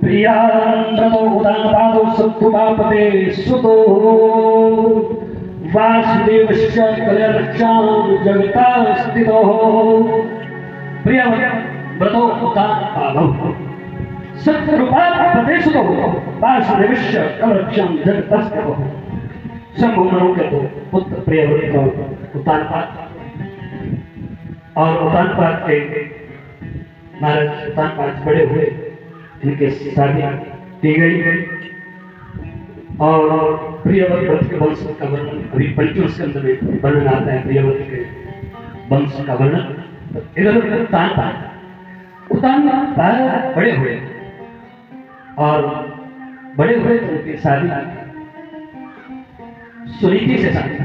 प्रियान्द्रतो उदानपादो सत्कुमापते सुतो वासुदेवश्च कल्याणक्षां जगता स्थितो प्रियव्रतो उदानपादो सत्कुमापते सुतो वासुदेवश्च कल्याणक्षां जगता स्थितो शंभु मनु के दो पुत्र प्रियव्रत उदानपाद और उदानपाद के महाराज उदानपाद बड़े हुए, इनके शादी की गई और प्रियव्रत के वंश का वर्णन अभी पंचम स्कंद में वर्णन आता है। प्रियव्रत के वंश का वर्णन इधर उदानपाद बड़े हुए और बड़े हुए तो उनकी शादी सुनीति से शादी।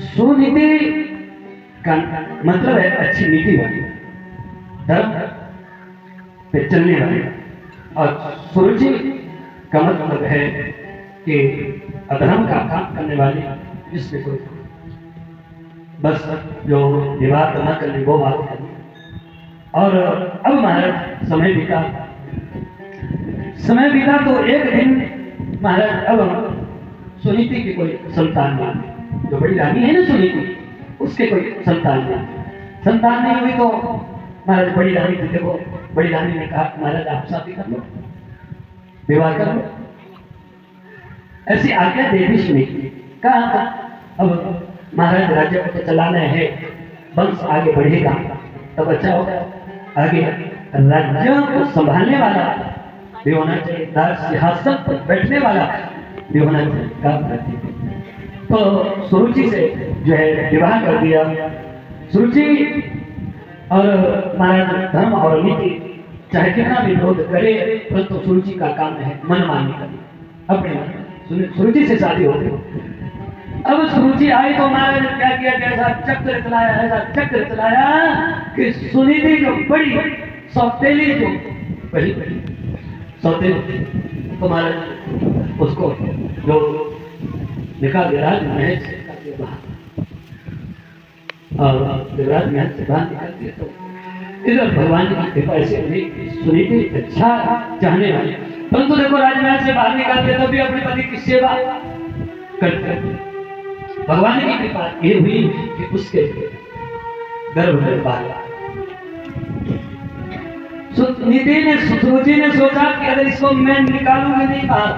सुनीति का मतलब है अच्छी नीति वाली, धर्म पे चलने वाली, और सुरुचि का मतलब है कि अधर्म का काम करने वाली, जिसमें कोई बस जो विवाद न करने वो बात करनी। और अब महाराज समय बीता तो एक दिन महाराज अब सुनीति की कोई संतान नहीं, जो बड़ी रानी है ना सुनीति, उसके कोई संतान नहीं हुई तो महाराज बड़ी रानी थी, देखो बड़ी रानी ने कहा महाराज आप शादी कर लो, विवाह कर लो, ऐसी आज्ञा दे दी सुनीति। कहा अब महाराज राज्य को चलाना है, वंश आगे बढ़ेगा तब अच्छा होगा, आगे राज्य को संभालने वाला भी होना चाहिए, सिंहासन पर बैठने वाला भी होना चाहिए काम करती। तो सुरुचि से जो है विवाह कर दिया। सुरुचि और महाराज धर्म और नीति चाहे कितना भी विरोध करे, परंतु सुरुचि का काम है मन मानने का, अपने मन। सुरुचि से शादी हो गई। अब सुरुचि आई तो महाराज ने क्या किया, ऐसा चक्र चलाया कि सुनीति जो बड़ी सौतेली जो पहली सौतेली तो महाराज उसको जो निकाल देवराज महल से बाहर, और देवराज महल से बाहर निकाल दिया। तो इधर भगवान की कृपा ऐसे सुनीति अच्छा चाहने वाले, परंतु देखो राजमहल से बाहर निकाल दिया तब भी अपने पति की सेवा करते। भगवान की कृपा ये हुई कि उसके गर्भ में बाल। सुनीति ने सुरुचि ने सोचा कि अगर इसको मैं निकालूंगी नहीं बाहर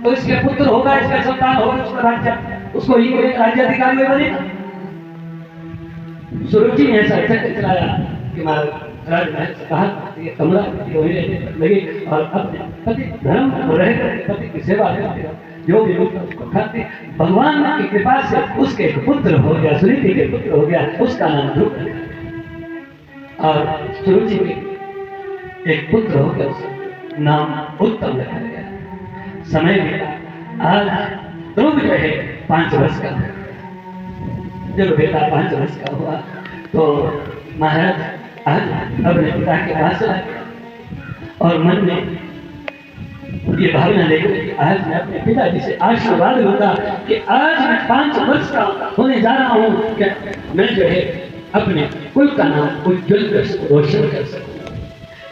तो इसके पुत्र होगा, इसका संतान होगा, उसका राज्य उसको ही राज्याधिकारी बनेगा। सुरुचि ने ऐसा चक्र चलाया कि महाराज राजमहल से कहा ये कमरा लगे और अपने पति धर्म रहकर पति की सेवा करते, जो भी उसको खाते। भगवान की कृपा से उसके पुत्र हो गया, सुनीति के पुत्र हो गया, उसका नाम ध्रुव रखा और सुरुचि के एक पुत्र हो गया, उसका नाम उत्तम रखा गया। समय बीता, आज ध्रुव जो है 5 वर्ष का। जब बेटा 5 वर्ष का हुआ तो महाराज आज अपने पिता के पास आए और मन में ये भावना लेकर आज मैं अपने पिताजी से आशीर्वाद लूंगा कि आज मैं 5 वर्ष का होने जा रहा हूँ, कि मैं जो है अपने कुल का नाम उज्जवल कर सकूं, रोशन कर सकूं।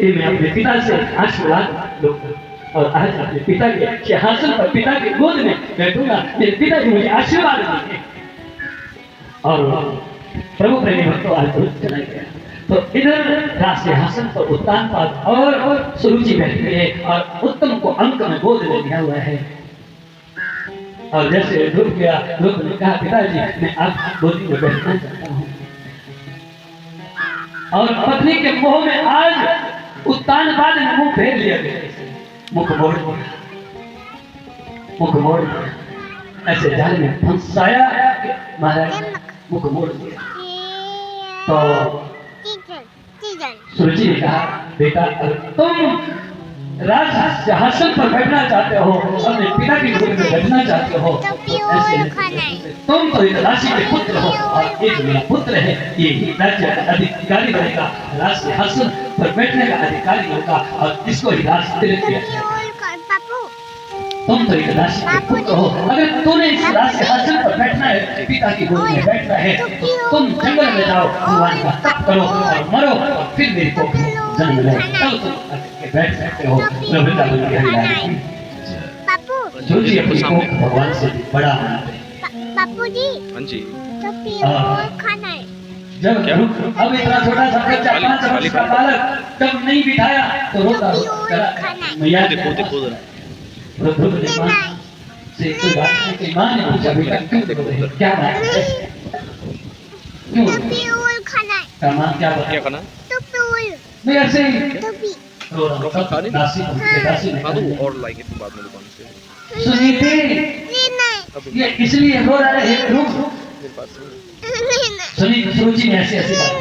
ये मैं अपने पिता से आशीर्वाद लूंगा और आज अपने पिता के सिंहासन पर पिता के गोद में बैठूंगा। मेरे पिताजी मुझे आशीर्वाद देंगे। और प्रभु प्रेमी भक्तों आज चला गया तो इधर सिंहासन पर उदानपाद और सुरुचि बैठी है और उत्तम को अंक में गोद में लिया हुआ है। और जैसे ध्रुव गया, ध्रुव ने कहा पिताजी मैं आपकी गोदी में बैठना चाहता हूँ। और पत्नी के मोह में आज उदानपाद ने मुंह फेर लिया, मुख मोड़ ऐसे जाल में फंसाया महाराज, मुख मोड़ दिया। तो सुरुचि ने कहा बेटा अगर तुम राज सिंहासन पर बैठना चाहते हो, अपने पिता की गोद में बैठना चाहते हो, तो ऐसे तुम तो एक राशि के पुत्र हो और एक मेरा पुत्र है, ये राज्य अधिकारी बनेगा, राज सिंहासन पर बैठने का अधिकारी होगा और इसको ही राज तिलक दिया जाएगा। तुम तो एक राशि के पुत्र हो, अगर तूने इस राज सिंहासन पर बैठना है, पिता की गोद में बैठना है, तो तुम जंगल में जाओ, भगवान का तप करो और मरो और फिर मेरी को जन्म ले तब तुम आके बैठ सकते हो वृंदावन की हरियाली। जो जी अपने को भगवान से बड़ा मानते हैं। बापू जी हाँ जी और खाना है। जब अब इतना छोटा सा बच्चा 5 वर्ष का बालक जब नहीं बिठाया तो रोता मैया देखो से कोई बात नहीं कि माँ ने पूछा बेटा क्यों देखो क्या बात है क्यों खाना है। का माँ क्या बात क्या खाना मैं ऐसे ही तो दासी खा दो और लाएंगे फिर बाद में दुकान से। सुनी थी ये इसलिए रो रहा है रुक मेरे पास सुनी सूची ने ऐसी ऐसी बात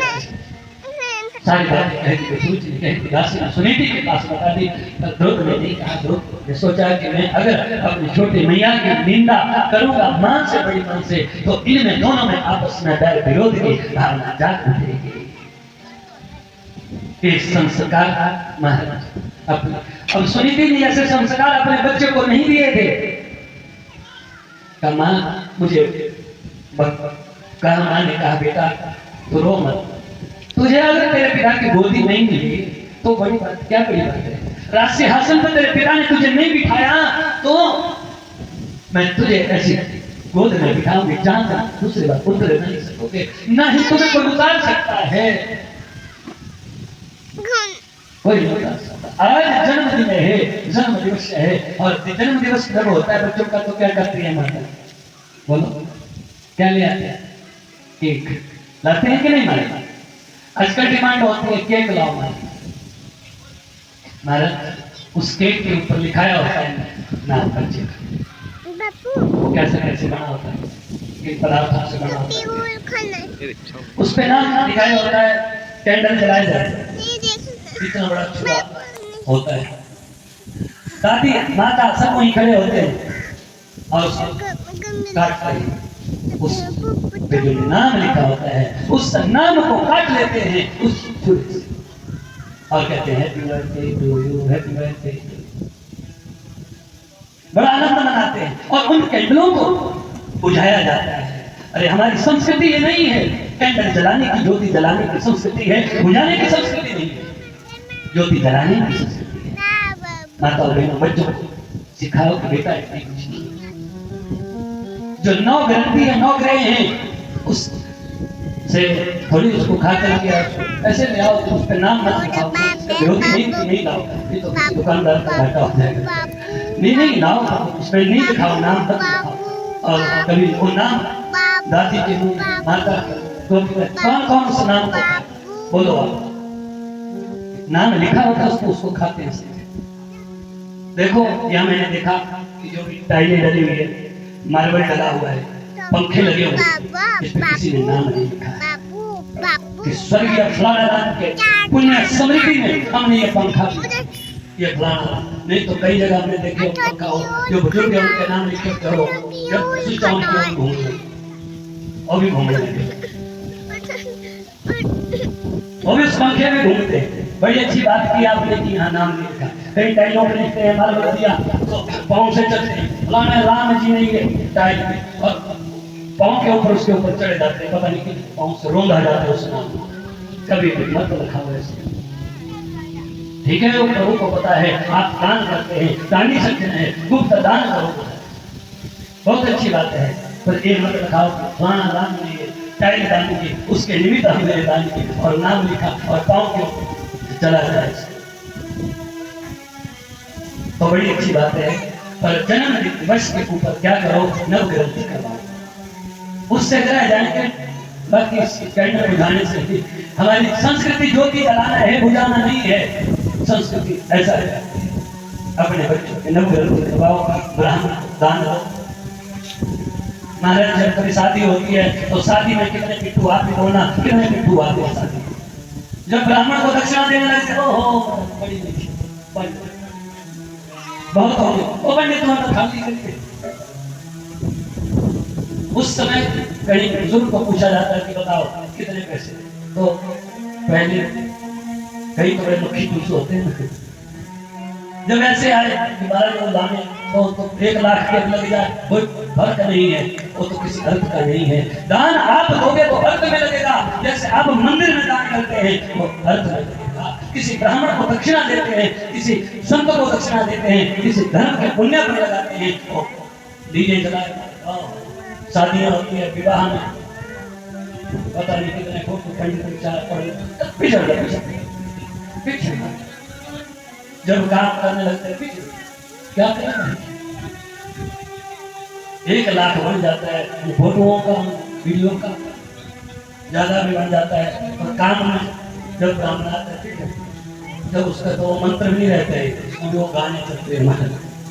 सारी बातें कह दी सूची ने कह दी दासी ने सुनीति के पास बता दी। ध्रुव ने नहीं कहा ध्रुव ने सोचा कि मैं अगर अपनी छोटी मैया की निंदा करूंगा मां से बड़ी मां से तो इनमें दोनों में आपस में बैर विरोध की भावना जाग उठेगी। ये संस्कार महाराज अपने अब सुनीति ने ऐसे संस्कार अपने बच्चे को नहीं दिए थे। कहा मां मुझे कहा मां ने कहा बेटा तो रो मत तुझे अगर तेरे पिता की गोदी नहीं मिली तो बड़ी बात क्या बड़ी बात है। राज सिंहासन पर तेरे पिता ने तुझे नहीं बिठाया तो मैं तुझे ऐसी गोद में बिठाऊंगी जहां तक दूसरी बात उतर नहीं सकोगे ना ही तुम्हें कोई उतार सकता है कोई नहीं उतार सकता। आज जन्मदिन है जन्म दिवस है और जन्म दिवस जब होता है बच्चों का तो क्या करती है माता बोलो क्या ले आते हैं केक लाते हैं कि नहीं मारे आजकल डिमांड होती है केक लाओ महाराज उस केक के ऊपर लिखाया होता है नाम बच्चे का वो कैसे कैसे बना होता है किन पदार्थों से बना होता है उस पे नाम लिखाया होता है कैंडल जलाए जाते हैं कितना बड़ा चूल्हा होता है। दादी माता सब वहीं खड़े होते हैं और काटते हैं उस पे जो नाम लिखा होता है उस नाम को काट लेते हैं उस छुरी से और कहते हैं happy birthday to you happy birthday बड़ा आनंद मनाते हैं और उन कैंडलों को बुझाया जाता है। अरे हमारी संस्कृति ये नहीं है कैंडल जलाने की ज्योति जलाने की संस्कृति है बुझाने की संस्कृति नहीं है ज्योति जलाने की संस्कृति है। माता और बहनों बच्चों को सिखाओ कि बेटा जो 9 ग्रंथि है 9 ग्रह हैं उस से थोड़ी उसको खा कर के ऐसे ले आओ तो उस पे नाम मत लिखाओ विरोधी नहीं लाओ ये तो दुकानदार का घाटा हो जाएगा। नहीं लाओ उस पे नहीं लिखाओ नाम मत लिखाओ और कभी वो नाम दादी के मुंह माता कौन कौन उस नाम को बोलो आप नाम लिखा होता है उसको खाते हैं। देखो यहाँ मैंने देखा कि जो भी टाइलें डली हुई है मार्बल डला हुआ है पंखे लगे हुए इस पे किसी ने नाम नहीं लिखा कि स्वर्गीय फलाना नाम के पुण्य समृद्धि में हमने ये पंखा ये फलाना नहीं तो कई जगह हमने देखे पंखा हो जो बुजुर्ग है उनके नाम लिखे हो जब स्विच ऑन किया घूम रहे और भी घूम रहे वो भी उस पंखे में घूमते हैं। बड़ी अच्छी बात की आपने कि यहाँ नाम नहीं लिखा कई डायलॉग लिखते हैं मालूम दिया तो पाँव से चलते हैं फलाना राम जी ने ये टाइल और पाँव के ऊपर उसके ऊपर चढ़े जाते हैं पता नहीं कि पाँव से रोंदा जाता है उस नाम कभी भी मत लिखा हुआ है ठीक है वो प्रभु को पता है आप दान करते हैं दानी सज्जन है गुप्त दान करो बहुत अच्छी बात है पर एक मत लिखाओ फलाना राम ने टाइल दान की उसके निमित्त हमने दान की और नाम लिखा और पाँव के ऊपर चला जाए तो बड़ी अच्छी बात है। पर जन्म दिवस के ऊपर क्या करो नव ग्रंथि करवाओ उससे कराया जाएंगे बाकी कैंडल बुझाने से हमारी संस्कृति ज्योति जलाना है बुझाना नहीं है संस्कृति ऐसा है। अपने बच्चों के नव ग्रंथि करवाओ ब्राह्मण दान दो। महाराज जब कभी शादी होती है तो शादी में कितने पिट्ठू आप ही बोलना कितने पिट्ठू आते हैं शादी जब ब्राह्मण को दक्षिणा देने लगते ओहो बड़ी बहुत हो गए वो बंदे तुम्हारा खाली करके उस समय कहीं बुजुर्ग को पूछा जाता है कि बताओ कितने पैसे तो पहले कई तो मुखी पुरुष होते हैं जब ऐसे आए कि महाराज को लाने तो 1 लाख के लग जाए कोई फर्क नहीं है वो तो किसी अर्थ का नहीं है। दान आप दोगे तो अर्थ में लगेगा जैसे आप मंदिर में दान करते हैं वो अर्थ में लगेगा किसी ब्राह्मण को दक्षिणा देते हैं, किसी संत को दक्षिणा देते हैं, किसी धर्म के पुण्य पर लगाते हैं और डीजे चलाए शादियां होती है, विवाह में पता नहीं कितने फोटो पंडित विचार पड़े पीछे जब काम करने लगते हैं पीछे क्या करें, 1 लाख बन जाता है फोटोओं का वीडियो का, ज्यादा भी बन जाता है। और काम में जब ब्राह्मण आता है जब उसका तो मंत्र भी नहीं रहता है, उसको गाने चलते हैं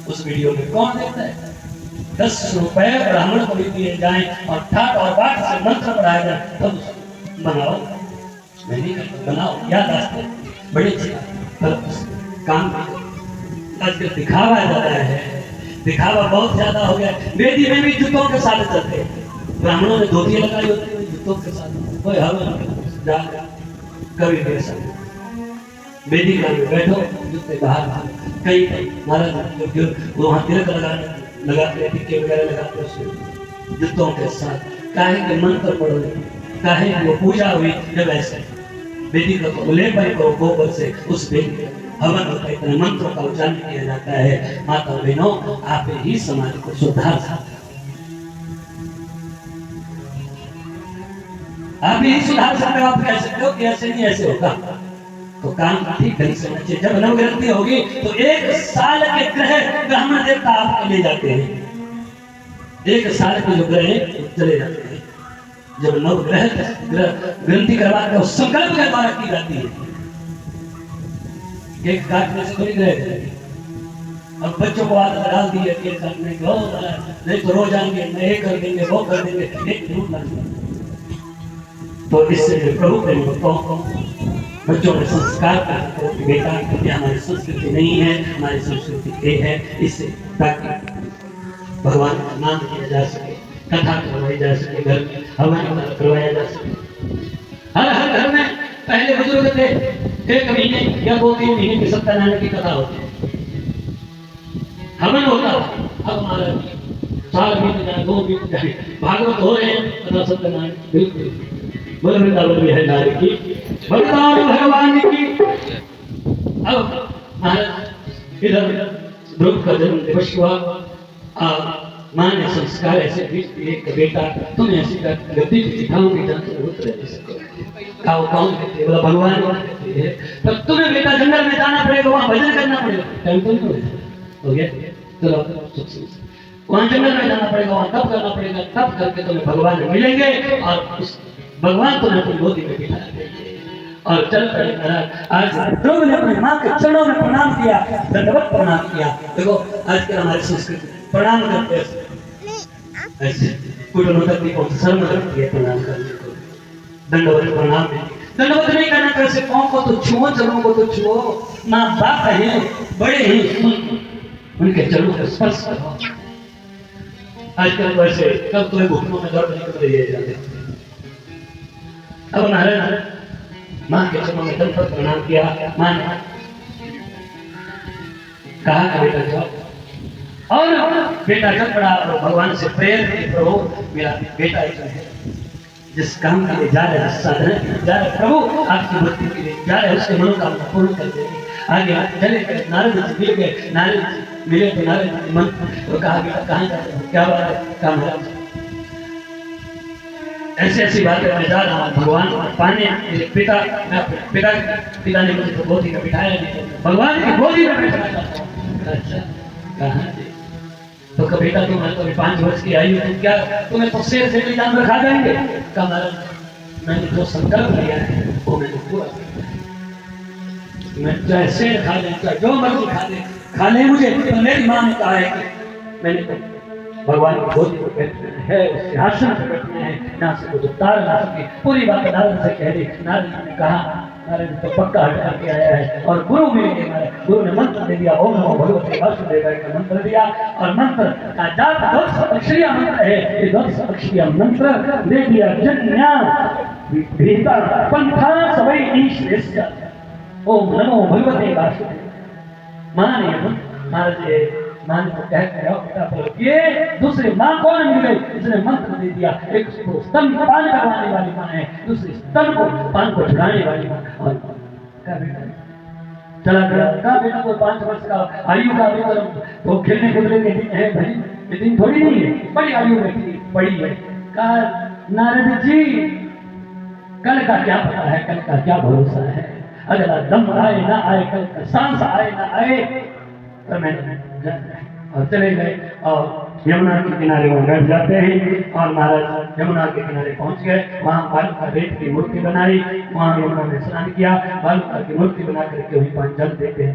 उस वीडियो में कौन देखता है। 10 रुपए ब्राह्मण को भी दिए जाएं और ठाट और बाट से मंत्र पढ़ाया जाए तब बनाओ, मैं नहीं करता, बनाओ याद आते बड़े काम आजकल दिखावा ज्यादा है, दिखावा बहुत ज्यादा हो गया। वेदी में भी जूतों के साथ चलते हैं, ब्राह्मणों ने धोती लगाई होती है जूतों के साथ, कोई हवन जा कभी दे सकते वेदी में बैठो जूते बाहर, कई महाराज जो वहाँ तिलक लगाते टिक्के वगैरह लगाते उसमें जूतों के साथ, काहे के मंत्र पढ़ो, काहे वो पूजा हुई जब ऐसे वेदी को लेपन करो गोबर से, उस वेदी हवन होता है, इतने मंत्रों का उच्चारण किया जाता है। माता बहनों आप ही समाज को सुधार सकते हो, आप ही सुधार सकते हो। आप कह सकते हो कि ऐसे नहीं ऐसे होगा, तो काम ठीक ढंग से होना चाहिए। जब नवग्रहती होगी तो 1 साल के ग्रह ब्राह्मण देवता आपको ले जाते हैं, 1 साल के जो ग्रह चले जाते हैं। जब नवग्रह ग्रंथि करवा कर संकल्प के द्वारा की जाती है, एक काटने से थोड़ी ग्रह। अब बच्चों को आदत डाल दी है केक काटने की, नहीं तो रोज आएंगे, मैं ये कर देंगे वो कर देंगे, एक जरूर लगेगा। तो इससे प्रभु के भक्तों बच्चों में संस्कार का बेटा ये हमारी संस्कृति नहीं है, हमारी संस्कृति ये है, इससे ताकि भगवान का नाम किया जा सके, कथा करवाई जा सके, घर में हवन करवाया जा सके। हर घर में पहले बुजुर्ग थे 1 महीने या 2-3 महीने की सत्यनारायण की कथा होती है, हवन होता। अब हमारा साल बीत जाए 2 बीत जाए, भागवत हो रहे हैं, कथा सत्यनारायण बिल्कुल बोल वृंदावन में है नारी की भगवान भगवान की। अब महाराज इधर ध्रुव का जन्म दिवस हुआ, माँ ने संस्कार ऐसे भेज दिए कि बेटा तुम ऐसी गति सिखाओगे जहाँ से बहुत रह सको। कौन कहते बोला भगवान कहते हैं, तब तुम्हें बेटा जंगल में जाना पड़ेगा, वहाँ भजन करना पड़ेगा। टाइम तो नहीं हो गया, चलो वहाँ जंगल में जाना पड़ेगा, वहाँ तब करना पड़ेगा, तब करके तुम्हें भगवान मिलेंगे और भगवान तुम्हें अपनी गोदी में बिठा देंगे। और चल पड़े महाराज। आज ध्रुव ने अपनी माँ के चरणों में प्रणाम किया, दंडवत प्रणाम किया। देखो आजकल हमारी संस्कृति प्रणाम करते हैं ऐसे, कुटुंब को शर्म लगती है प्रणाम करने को, दंडवत प्रणाम नहीं, दंडवत नहीं करना। कैसे पाँव को तो छुओ, चरणों को तो छुओ, माँ बाप है बड़े हैं उनके चरणों को स्पर्श करो। आजकल वैसे कब तुम्हें घुटनों में दर्द निकल रही है जाते। अब नारायण माँ के चरणों में दंडवत प्रणाम किया। माँ ने कहा कि बेटा जाओ, और बेटा जब पड़ा और भगवान से प्रेयर की, प्रभु मेरा बेटा जो है जिस काम के लिए जा रहे हैं, साधन जा रहे, प्रभु आपकी भक्ति के लिए जा रहे हैं, उसके मनोकामना पूर्ण कर देंगे। आगे चले नारद जी मिल गए, नारद मिले तो नारद मन तो कहा बेटा कहाँ जा रहे हो, क्या बात है, काम है ऐसी ऐसी बातें मैं जा रहा हूँ भगवान पाने। पिता पिता ने मुझे तो गोदी में बिठाया, भगवान की गोदी में बैठना चाहता हूँ। अच्छा कहाँ तो कभी बेटा तुम तो 5 वर्ष की आयु तुम क्या तुम्हें तो शेर से भी जानवर खा जाएंगे। कहा महाराज मैंने जो संकल्प लिया है वो मैंने पूरा किया, मैं चाहे शेर खा ले चाहे जो मर्जी खा ले मुझे। तो मेरी माँ ने कहा है कि मैंने तो भगवान की गोदी पर बैठना है, उसके आश्रम पर बैठना है, यहाँ से कुछ तार ना सके। पूरी बात नारद से कह दी। नारद ने कहा, नारद तो पक्का हटा के आया है और गुरु मिलेंगे। गुरु ने मंत्र दे दिया, ओम नमो भगवते वासुदेवाय का मंत्र दिया। और मंत्र का जाप 12 अक्षरीय मंत्र है, ये 12 अक्षरीय मंत्र दे दिया। जन्या भीतर पंथा सवै ईश्वरस्य, ओम नमो भगवते वासुदेवाय। माँ ने महाराज मान को कहते हैं ये दूसरी माँ कौन मिल गई, इसने मंत्र दे दिया। एक उसको स्तन पान करवाने वाली माँ है, दूसरी स्तन को पान को छुड़ाने वाली माँ। और क्या बेटा चला गया। कहा बेटा तो 5 वर्ष का आयु का अभी तो खेलने कूदने के दिन है भाई, ये दिन थोड़ी नहीं है, बड़ी आयु में पड़ी है। कहा नारद जी कल का क्या पता है, कल का क्या भरोसा है, अगला दम आए ना आए, कल का सांस आए ना आए। तो मैं और चले गए और यमुना के किनारे वहाँ बैठ जाते हैं और महाराज यमुना के किनारे पहुंच गए। वहाँ बालुका रेत की मूर्ति बनाई, वहाँ यमुना में स्नान किया, बालुका की मूर्ति बना करके वहीं पर जल देते हैं।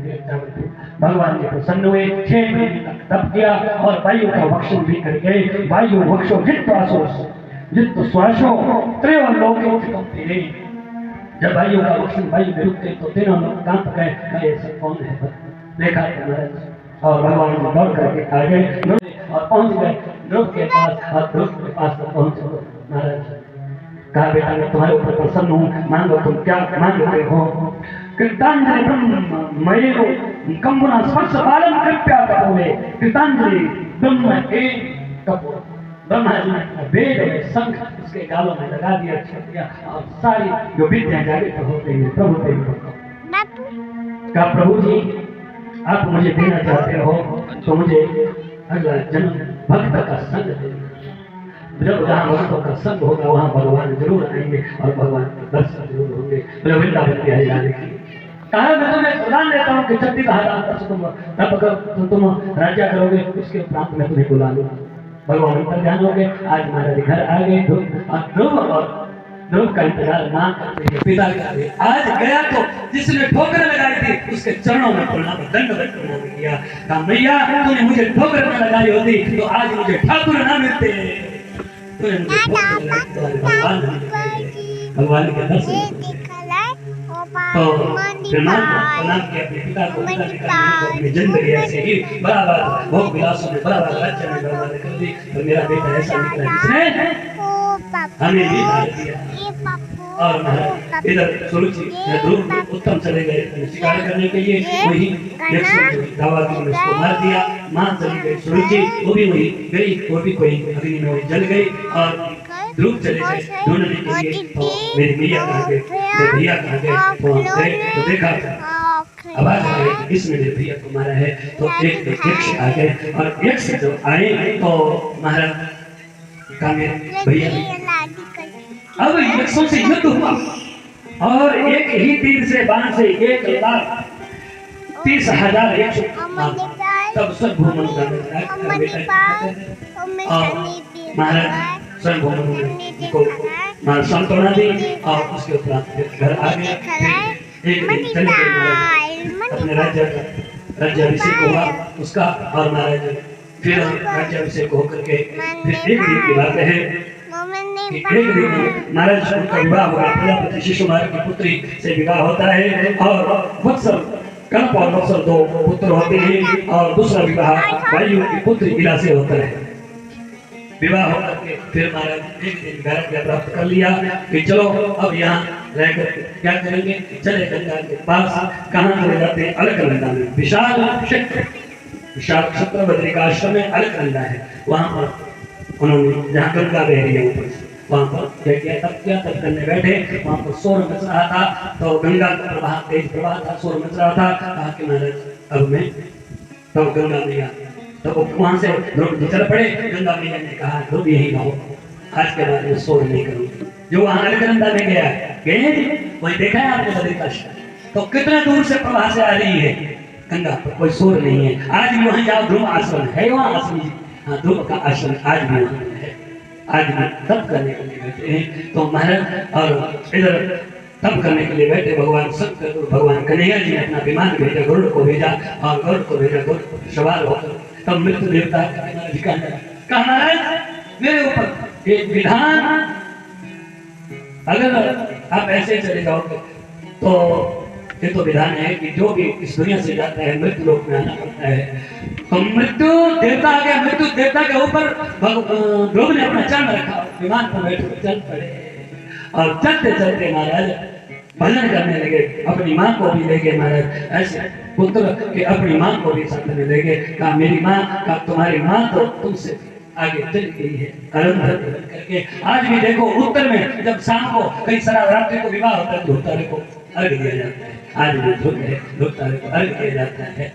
भगवान जी प्रसन्न हुए, 6 महीने तक तप किया और वायु का वक्षण भी कर गए। वायु वक्षो जित श्वासो त्रयो लोके कंपते। जब वायु का वक्षण वायु में रुकते तो तीनों लोग कांप गए, ऐसा कौन है देखा महाराज। और भगवान जी दौड़ करके आ गए और पहुंच गए ध्रुव के पास। और ध्रुव के पास पहुंचे महाराज कहा बेटा मैं तुम्हारे ऊपर प्रसन्न हूँ, मांगो तुम क्या मांगते हो। कृतांजलि ब्रह्म मयेरो कंबुना स्पर्श बालम कृपया कपूरे। कृतांजलि ब्रह्म एक कपूर, ब्रह्मा जी ने वेद में शंख उसके गालों में लगा दिया, छप दिया और सारी जो विद्या जागृत होते हैं प्रभु देव। कहा प्रभु जी आप मुझे देना चाहते हो तो मुझे अगला जन्म भक्त का संग देना। जब जहाँ भक्तों का संग होगा वहाँ भगवान जरूर आएंगे और भगवान का दर्शन जरूर होंगे। वृंदावन के हरियाणा की कहा मैं तुम्हें प्रदान देता हूँ कि 36 हजार तब अगर तुम राज्य करोगे उसके उपरांत मैं तुम्हें बुला लूंगा। भगवान पर ध्यान हो गए। आज महाराज घर आ गए ध्रुव और ध्रुव का इंतजार मां करते पिता के। आज गया तो जिसने ठोकर लगाई थी उसके चरणों में प्रणाम दंडवत प्रणाम किया। कहा मैया तूने मुझे ठोकर न लगाई होती तो आज मुझे ठाकुर ना मिलते, तूने मुझे भगवान के दर्शन तो प्रणाम किया अपने पिता को। अपनी जिंदगी ऐसे ही बराबर भोग विलासों में बराबर राज्य में बर्बाद कर दी। तो मेरा बेटा ऐसा निकला जिसने हमें भी मार दिया। और महाराज इधर सुरुचि ध्रुव उत्तम चले गए शिकार करने के लिए, वही दावा की उसको मार दिया। मां चली गई सुरुचि, वो भी वही गई, वो भी कोई अग्नि में जल गई। और ध्रुव चले गए ढूंढने के लिए तो मेरी मैया कहाँ गए, मेरे भैया कहाँ गए तो देखा आवाज आ गई इसने मेरे भैया को मारा है। तो एक यक्ष आ गए और यक्ष जब आए तो महाराज का मेरे भैया अब यक्षों से युद्ध हुआ और एक ही तीर से बाण से 1,30,000 यक्ष तब सब भूमन महाराज स्वयं भूमन को सांत्वना दी और उसके उपरांत घर आ गए। एक दिन चले गए अपने राज्याभिषेक हुआ उसका और महाराज फिर राज्याभिषेक होकर के फिर एक दिन की बात है कि एक दिन महाराज उनका विवाह हुआ। प्रजापति शिशुनाग की पुत्री से विवाह होता है और वत्सल कल्प और वत्सल 2 पुत्र होते हैं और दूसरा विवाह वायु की पुत्री इला से होता है। विवाह होकर के फिर महाराज एक दिन वैराग्य प्राप्त कर लिया कि चलो अब यहाँ रहकर क्या करेंगे, चले गंगा के पास। कहाँ चले जाते हैं, अलकनंदा में। विशाल क्षेत्र बद्रिकाश्रम में अलकनंदा है, वहाँ पर उन्होंने जहाँ गंगा बह रही है ऊपर वहाँ पर क्या किया तब करने बैठे। वहाँ पर शोर मच रहा था तो गंगा का प्रवाह तेज प्रवाह था, शोर मच रहा था। कहा कि महाराज अब मैं तो गंगा मैया तो वहां से ध्रुव चल पड़े। गंगा मैया ने कहा ध्रुव यही रहो, आज के बाद में शोर नहीं करूंगी। जो वहां अलकनंदा में गया गए वही देखा है आपने बद्रिकाश्रम तो कितना दूर से प्रवाह से आ रही है गंगा पर, कोई शोर नहीं है। आज भी वहां जाओ ध्रुव आश्रम है, वहां आश्रम हाँ ध्रुव का आश्रम आज भी वहां है। आज भी तप करने के लिए बैठे हैं तो महाराज और इधर तप करने के लिए बैठे भगवान शंकर भगवान कन्हैया जी ने अपना विमान भेजा, गरुड़ को भेजा और गरुड़ को भेजा, गरुड़ पर सवार होकर तब मृत्यु देवता कहा महाराज मेरे ऊपर एक विधान, अगर आप ऐसे चले जाओगे तो ये तो विधान है कि जो भी इस दुनिया से जाता है मृत्यु लोक में आना पड़ता है। तो मृत्यु देवता आ गया, मृत्यु देवता के ऊपर ध्रुव ने अपना चरण रखा, विमान पर बैठे चल पड़े और चलते चलते महाराज भजन करने लगे। अपनी माँ को भी ले गए महाराज, ऐसे पुत्र के अपनी माँ को भी साथ में ले गए। कहा मेरी माँ का तुम्हारी माँ तो तुमसे आगे चली गई है करके। आज भी देखो उत्तर में जब शाम को कहीं शराब रात्रि को विवाह होता है तो होता है अर्घ दिया जाता है। आज भी ध्रुव तारे को अर्घ दिया जाता है।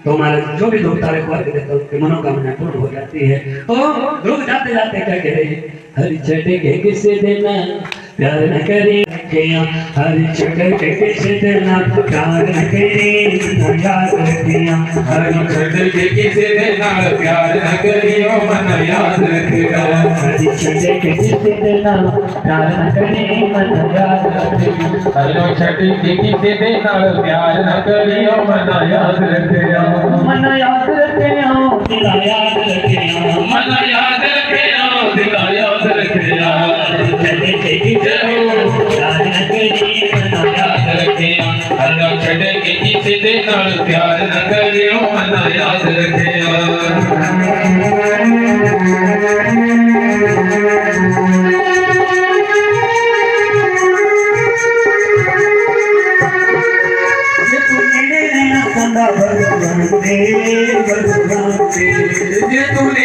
तो हमारे जो भी ध्रुव तारे को अर्घ देते हैं उसकी मनोकामना पूर्ण हो जाती है। तो ध्रुव जाते जाते क्या कह रहे हैं, हरि छठे के किसे देना प्यार न करी रखिया, हरि छठे के किसे देना प्यार न करी याद रखिया, हरि छठे के किसे देना प्यार न करियो मन याद रखिया, हरि छठे के किसे देना प्यार न करी मन याद रखिया, हरि छठे के किसे देना प्यार न करियो मन याद रखिया, मन याद रखिया दिला याद रखिया, मन याद रखिया दिला याद रखिया, छठे के किसे प्यार न करी मन याद रखिया, हरि छठे के किसे देना प्यार न करियो मन याद रखिया। ये तूने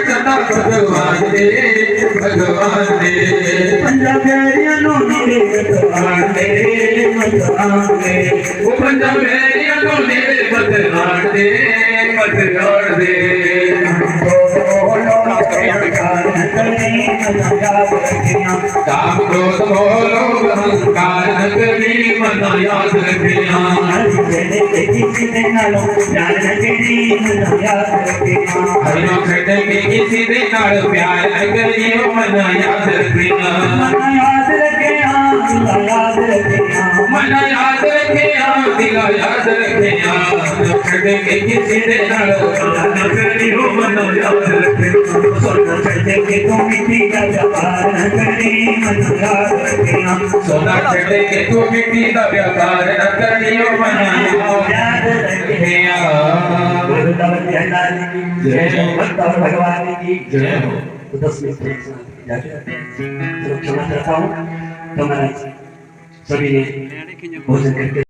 सदा भगवान दे भगवान दे, पंजाबियों नो मेरे भगवान दे भगवान दे, वो पंजाबियों नो मेरे भगवान दे भगवान दे, काम क्रोध बोलो अहंकार न करी मन याद रखिया, हरि छठे के किसी दिन नालो प्यार न करी मन याद रखिया, हरि छठे के किसी दिन नाल प्यार न करियो मन याद रखिया, मन याद रखिया याद रखिया, मन याद रखिया दिला याद रखिया, छठे के किसी दिन नाल प्यार न करियो मन याद रखिया, सोना छठे के तू मिट्टी का व्यापार न करी मन याद रखिया, सोना छठे के तू मिट्टी का व्यापार न करियो मन याद रखिया। जय भगवान की जय हो। तो 10 मिनट चलो क्षमा चाहता हूँ। तो मैं सभी ने भोजन करके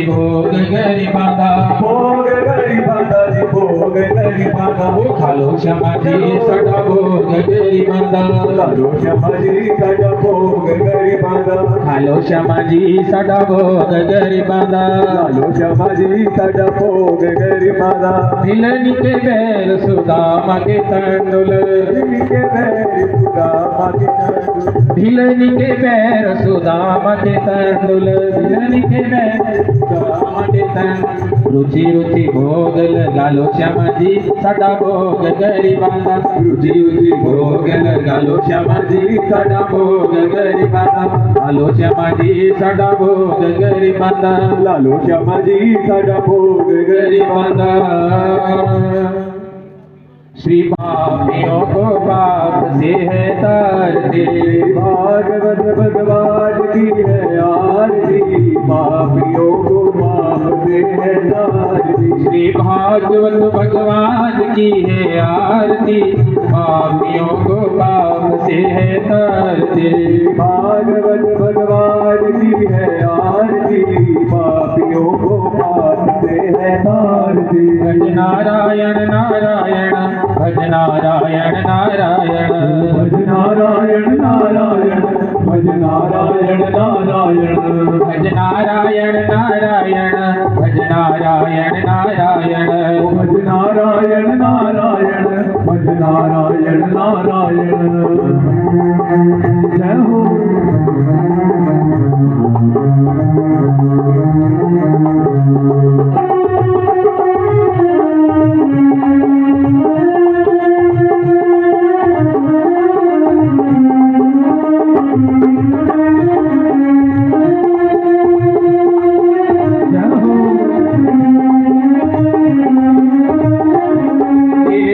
भोग गरीबादा भोग गरीबादा जी भोग गरीबादा वो खालो क्षमा जी सदा भोग गरीबादा लालो क्षमा जी सदा भोग गरीबादा खालो क्षमा जी सदा भोग गरीबादा लालो क्षमा जी सदा भोग गरीबादा भिलनी के बैर सुदामा के तंडुल के बैरी सुदा माती नंदू भिलनी के बैर सुदामा के तंडुल भिलनी के बैर सुदामा के तंडुल रुचि रुचि भोगल लालो श्यामा जी सदा भोग गरीबादा रुचि रुचि भोगल लालो श्यामा जी सदा भोग गरीबादा लालो श्यामा जी सदा भोग गरीबादा लालो क्षमा जी सदा भोग गरीबादा श्री पापियों को पाप से है तारते भागवत भगवान की है आरती पापियों को पाप से है तारती श्री भागवत भगवान की है आरती पापियों को पाप से है तारते भागवत भगवान की है आरती पापियों को पाप से है तारती भज नारायण नारायण भज नारायण नारायण भज नारायण नारायण भज नारायण नारायण भज नारायण नारायण भज नारायण नारायण भज नारायण नारायण भज नारायण नारायण जय हो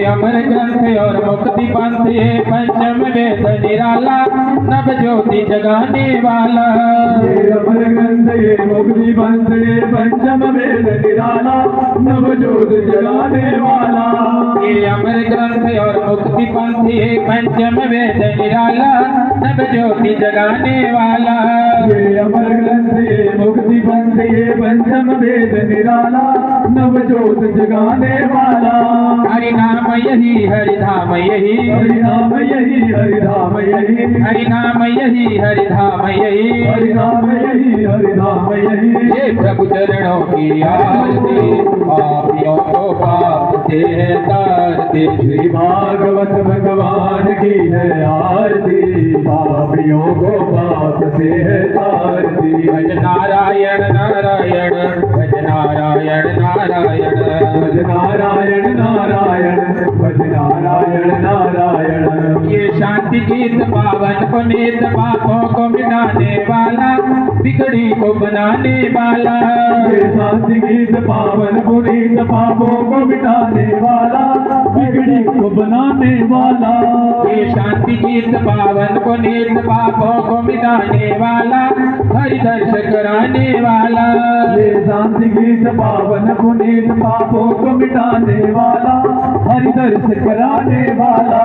अमर ग्रंथ और मुक्ति पंथ ये पंचम वेद निराला नव ज्योति जगाने वाला ये अमर ग्रंथ ये मुक्ति पंथ ये पंचम वेद निराला नव ज्योत जलाने वाला ये अमर ग्रंथ और मुक्ति पंथ ये पंचम वेद निराला नव ज्योति जगाने वाला ये अमर ग्रंथ ये मुक्ति पंथ ये पंचम वेद निराला नव ज्योत जगाने वाला हरि नाम यही हरि धाम यही हरि नाम यही हरि धाम यही हरि नाम नाम यही हरिधाम यही हरिनाम यही हरिनाम यही ये प्रभु चरणों की आरती पापियों को पाप से है तारती श्री भागवत भगवान की है आरती पापियों को पाप से है तारती भज नारायण नारायण भज नारायण नारायण भज नारायण नारायण भज नारायण नारायण ये शांति गीत पावन पुनीत पापों को मिटाने वाला बिगड़ी को बनाने वाला ये शांति गीत पावन पुनीत पापों को मिटाने वाला बिगड़ी को बनाने वाला ये शांति गीत पावन पुनीत पापों को मिटाने वाला हरि दर्श कराने वाला ये शांति गीत पावन पुनीत पापों को मिटाने वाला हरि दर्श कराने वाला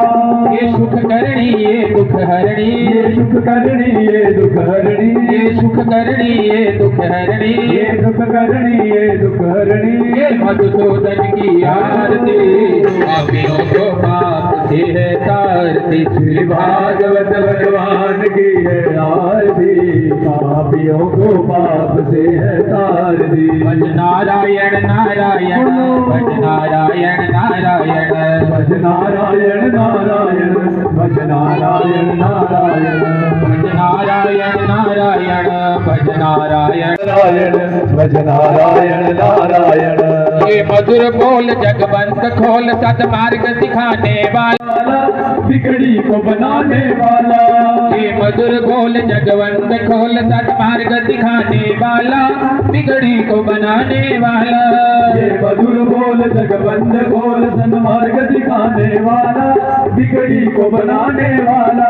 ये सुख करणी ये दुख हरणी ये सुख करणी ये दुख हरणी ये सुख करणी ये दुख हरणी ये दुख करणी ये दुख हरणी ये मधुसूदन की आरती पापियों को पाप से है तारती श्री भागवत भगवान की है आरती पापियों को पाप से है तारती भज नारायण नारायण भज नारायण नारायण भज नारायण नारायण भज नारायण नारायण भज नारायण नारायण भज नारायण नारायण भज नारायण नारायण ये मधुर बोल जगवंत खोल सतमार्ग दिखाने वाला बिगड़ी को बनाने वाला ये मधुर बोल जगवंत खोल सतमार्ग दिखाने वाला बिगड़ी को बनाने वाला ये मधुर बोल जगबंद बोल सन्मार्ग दिखाने वाला बिगड़ी को बनाने वाला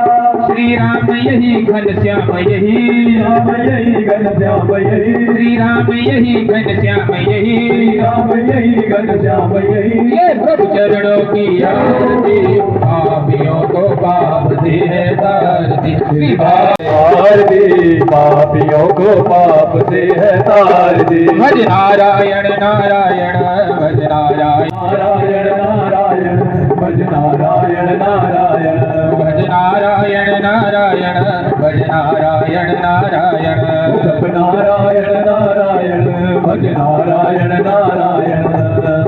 श्री राम यही घनश्याम यही राम यही घनश्याम यही श्री राम यही घनश्याम यही श्री राम यही घनश्याम यही ये प्रभु चरणों की आरती पापियों को पाप से है तारती श्री आरती पापियों को पाप से है तारती भज नारायण नारायण भज नारायण नारायण नारायण भज नारायण नारायण भज नारायण नारायण भज नारायण नारायण जप नारायण नारायण भज नारायण नारायण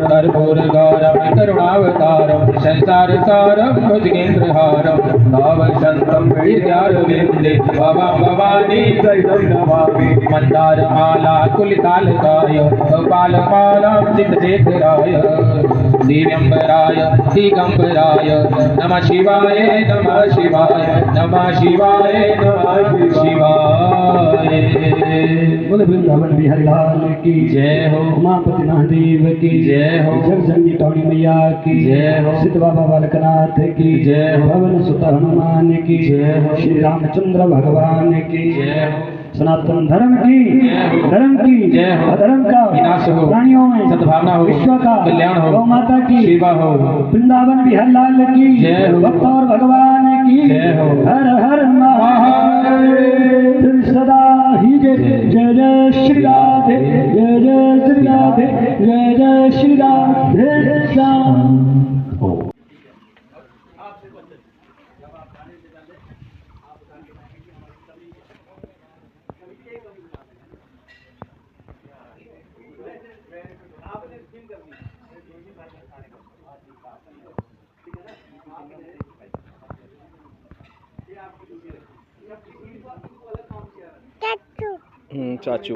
कर्पूर गौरम करुणावतारम संसार सारम भुजगेन्द्रहारम भावशंतम विद्यारविंदे भवं भवानी सहितं नमामि मंदार माला कुलिकालकाय गोपाल मालां सिद्धेश्वराय दिव्यंबराय दिगंबराय नमः शिवाय नमः शिवाय नमः शिवाय नमः शिवाय। बोले वृंदावन बिहारी लाल की जय हो उमापति महादेव की जय हो जगजननी टौणी मैया की जय हो सिद्ध बाबा बालकनाथ की जय हो पवन सुत हनुमान की जय हो श्री रामचंद्र भगवान की जय हो सनातन धर्म की जय हो धर्म की जय हो अधर्म का विनाश हो प्राणियों में सद्भावना हो विश्व का कल्याण हो गौ माता की सेवा हो वृंदावन बिहार लाल की जय हो भक्त और भगवान की जय हो हर हर महादेव सदा ही जय जय जय श्री राधे जय जय श्री राधे जय जय श्री राधे श्याम। Tattoo. चाचू